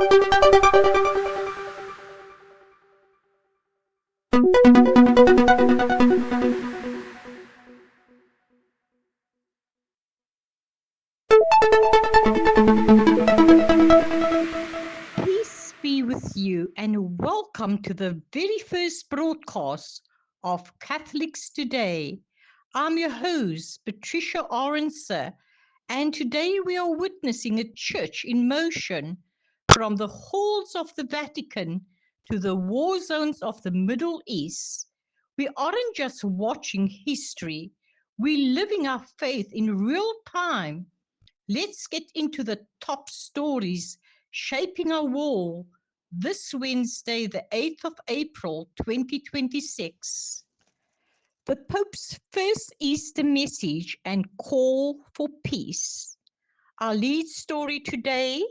Peace be with you and welcome to the very first broadcast of Catholics Today. I'm your host, Patricia Orenser, and today we are witnessing a church in motion from the halls of the Vatican to the war zones of the Middle East. We aren't just watching history, we're living our faith in real time. Let's get into the top stories shaping our world this Wednesday, the 8th of April, 2026. The Pope's first Easter message and call for peace. Our lead story today,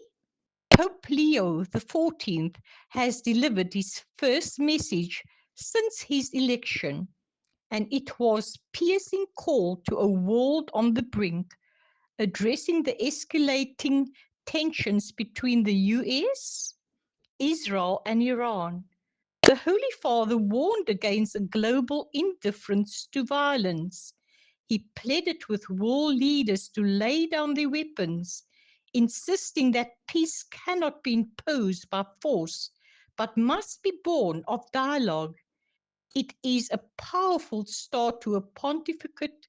Pope Leo XIV has delivered his first message since his election, and it was piercing call to a world on the brink, addressing the escalating tensions between the US, Israel, and Iran. The Holy Father warned against a global indifference to violence. He pleaded with world leaders to lay down their weapons, insisting that peace cannot be imposed by force, but must be born of dialogue. It is a powerful start to a pontificate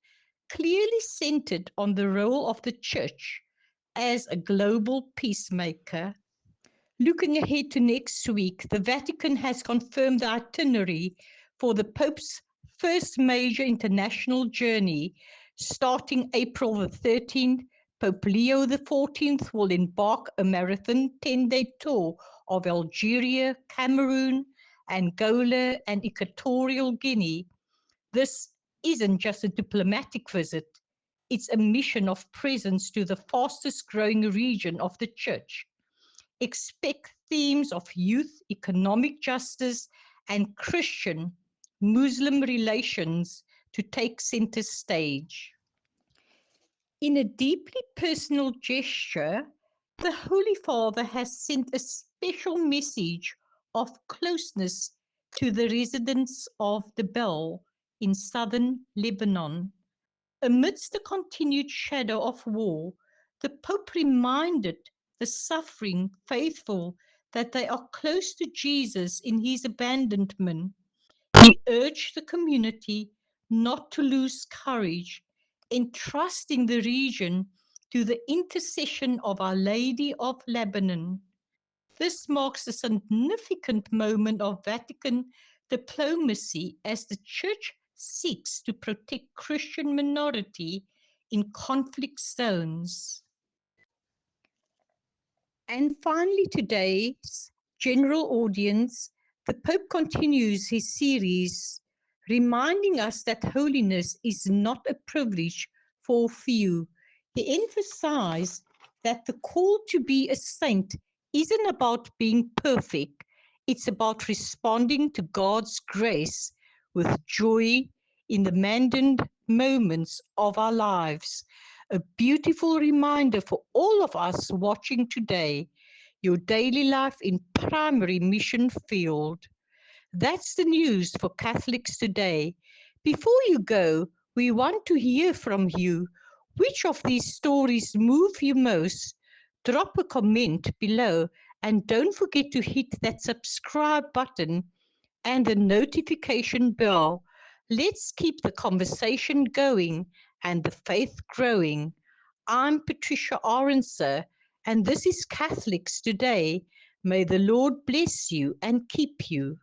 clearly centered on the role of the Church as a global peacemaker. Looking ahead to next week, the Vatican has confirmed the itinerary for the Pope's first major international journey. Starting April the 13th, Pope Leo XIV will embark a marathon 10-day tour of Algeria, Cameroon, Angola, and Equatorial Guinea. This isn't just a diplomatic visit, it's a mission of presence to the fastest growing region of the Church. Expect themes of youth, economic justice, and Christian Muslim relations to take center stage. In a deeply personal gesture, the Holy Father has sent a special message of closeness to the residents of Debel in southern Lebanon. Amidst the continued shadow of war, the Pope reminded the suffering faithful that they are close to Jesus in his abandonment. He urged the community not to lose courage, entrusting the region to the intercession of Our Lady of Lebanon. This marks a significant moment of Vatican diplomacy as the Church seeks to protect Christian minority in conflict zones. And finally, today's general audience, the Pope continues his series, reminding us that holiness is not a privilege for few. He emphasized that the call to be a saint isn't about being perfect, it's about responding to God's grace with joy in the mundane moments of our lives. A beautiful reminder for all of us watching today, your daily life in primary mission field. That's the news for Catholics today. Before you go, we want to hear from you. Which of these stories move you most? Drop a comment below and don't forget to hit that subscribe button and the notification bell. Let's keep the conversation going and the faith growing. I'm Patricia Orenser, and this is Catholics Today. May the Lord bless you and keep you.